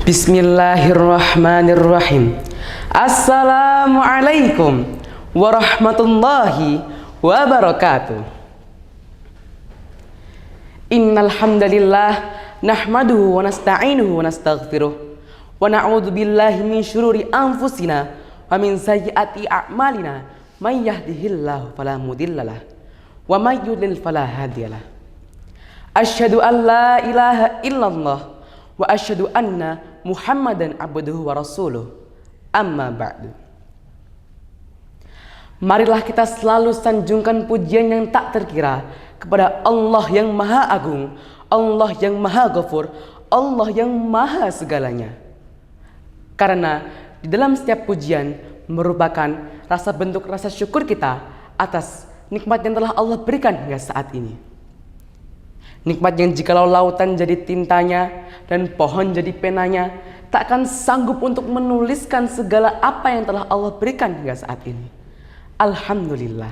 Bismillahirrahmanirrahim. Assalamualaikum warahmatullahi wabarakatuh. Innal hamdalillah nahmaduhu wa nasta'inuhu wa nastaghfiruh wa na'udzu billahi min syururi anfusina wa min sayyiati a'malina may yahdihillahu fala mudhillalah wa may yudlil fala hadiyalah. Asyhadu an la ilaha illallah wa asyhadu anna Muhammadan abduhu wa rasuluh. Amma ba'du. Marilah kita selalu sanjungkan pujian yang tak terkira kepada Allah yang Maha Agung, Allah yang Maha Ghafur, Allah yang Maha segalanya. Karena di dalam setiap pujian merupakan rasa bentuk rasa syukur kita atas nikmat yang telah Allah berikan hingga saat ini. Nikmat yang jikalau lautan jadi tintanya dan pohon jadi penanya, tak akan sanggup untuk menuliskan segala apa yang telah Allah berikan hingga saat ini. Alhamdulillah.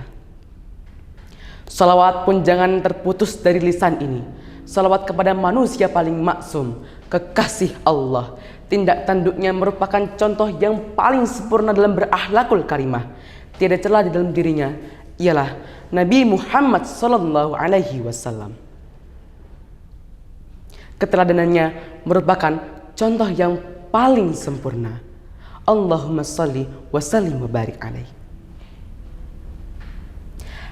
Salawat pun jangan terputus dari lisan ini. Salawat kepada manusia paling maksum, kekasih Allah. Tindak tanduknya merupakan contoh yang paling sempurna dalam berakhlakul karimah. Tiada celah di dalam dirinya. Ialah Nabi Muhammad SAW. Keteladanannya merupakan contoh yang paling sempurna. Allahumma salli wa sallim wa barik alaih.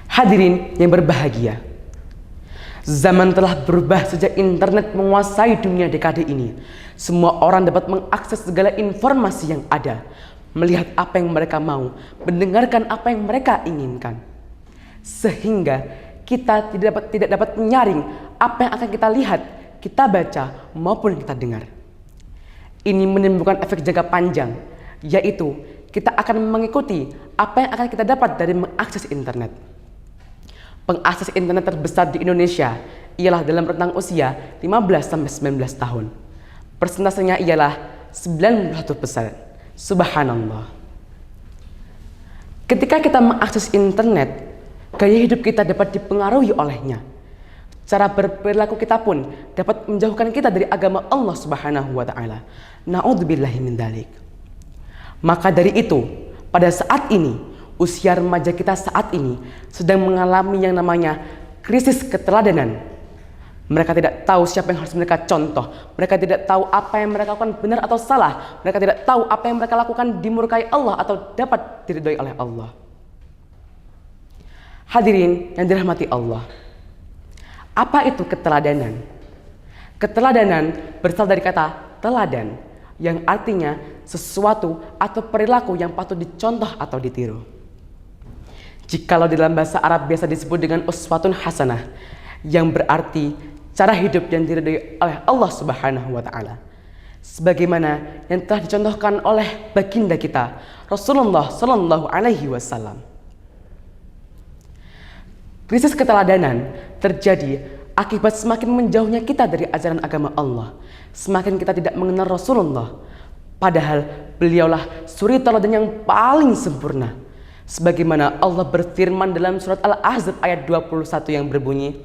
Hadirin yang berbahagia, zaman telah berubah sejak internet menguasai dunia dekade ini. Semua orang dapat mengakses segala informasi yang ada, melihat apa yang mereka mau, mendengarkan apa yang mereka inginkan. Sehingga kita tidak dapat menyaring apa yang akan kita lihat, kita baca maupun kita dengar. Ini menimbulkan efek jangka panjang, yaitu kita akan mengikuti apa yang akan kita dapat dari mengakses internet. Pengakses internet terbesar di Indonesia ialah dalam rentang usia 15-19 tahun. Persentasenya ialah 91%. Subhanallah. Ketika kita mengakses internet, gaya hidup kita dapat dipengaruhi olehnya. Cara berperilaku kita pun dapat menjauhkan kita dari agama Allah Subhanahu wa taala. Na'udzubillahi min dzalik. Maka dari itu, pada saat ini, usia remaja kita saat ini sedang mengalami yang namanya krisis keteladanan. Mereka tidak tahu siapa yang harus mereka contoh. Mereka tidak tahu apa yang mereka lakukan benar atau salah. Mereka tidak tahu apa yang mereka lakukan dimurkai Allah atau dapat diridhoi oleh Allah. Hadirin yang dirahmati Allah. Apa itu keteladanan? Keteladanan berasal dari kata teladan, yang artinya sesuatu atau perilaku yang patut dicontoh atau ditiru. Jikalau di dalam bahasa Arab biasa disebut dengan uswatun hasanah, yang berarti cara hidup yang diridhoi oleh Allah Subhanahu wa taala. Sebagaimana yang telah dicontohkan oleh baginda kita Rasulullah sallallahu alaihi wasallam. Krisis keteladanan terjadi akibat semakin menjauhnya kita dari ajaran agama Allah. Semakin kita tidak mengenal Rasulullah. Padahal beliaulah suri teladan yang paling sempurna. Sebagaimana Allah berfirman dalam surat Al-Ahzab ayat 21 yang berbunyi,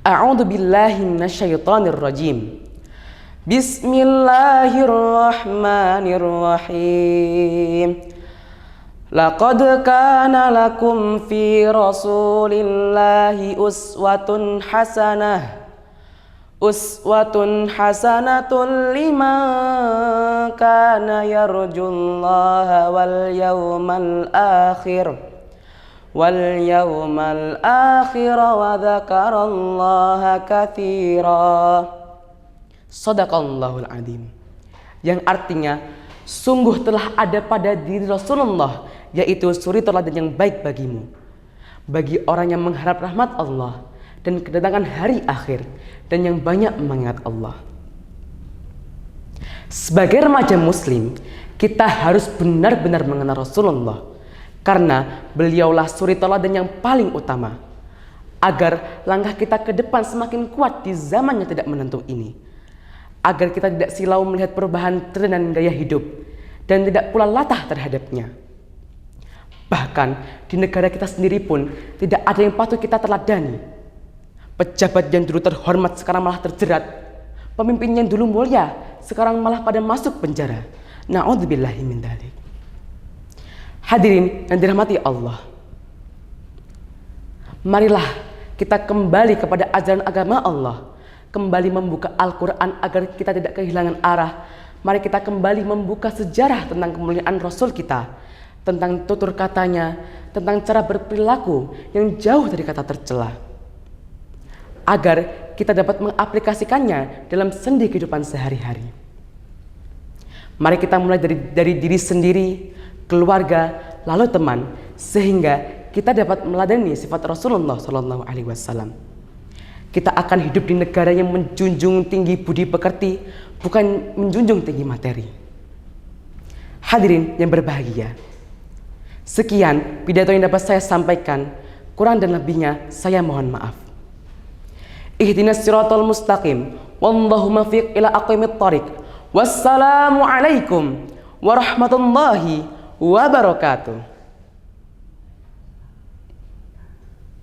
A'udzu billahi minasyaitonir rajim. Bismillahirrahmanirrahim. Laqad kana lakum fi rasulillahi uswatun hasanatun liman kana yarjullaha wal yawmal akhir wa dzakarallaha katsira. Shadaqallahul adzim. Yang artinya, sungguh telah ada pada diri Rasulullah, yaitu suri teladan yang baik bagimu, bagi orang yang mengharap rahmat Allah dan kedatangan hari akhir, dan yang banyak mengingat Allah. Sebagai remaja muslim, kita harus benar-benar mengenal Rasulullah, karena beliaulah suri teladan yang paling utama, agar langkah kita ke depan semakin kuat di zaman yang tidak menentu ini, agar kita tidak silau melihat perubahan tren dan gaya hidup, dan tidak pula latah terhadapnya. Bahkan di negara kita sendiri pun tidak ada yang patut kita teladani. Pejabat yang dulu terhormat sekarang malah terjerat. Pemimpin yang dulu mulia sekarang malah pada masuk penjara. Na'udzubillahi min dzalik. Hadirin yang dirahmati Allah, marilah kita kembali kepada ajaran agama Allah, kembali membuka Al-Quran agar kita tidak kehilangan arah. Mari kita kembali membuka sejarah tentang kemuliaan Rasul kita, tentang tutur katanya, tentang cara berperilaku yang jauh dari kata tercela, agar kita dapat mengaplikasikannya dalam sendi kehidupan sehari-hari. Mari kita mulai dari diri sendiri, keluarga, lalu teman, sehingga kita dapat meladeni sifat Rasulullah SAW. Kita akan hidup di negara yang menjunjung tinggi budi pekerti, bukan menjunjung tinggi materi. Hadirin yang berbahagia, sekian pidato yang dapat saya sampaikan. Kurang dan lebihnya saya mohon maaf. Ihdinas siratal mustaqim, wallahu muwaffiq ila aqwamit thoriq. Wassalamu alaikum warahmatullahi wabarakatuh.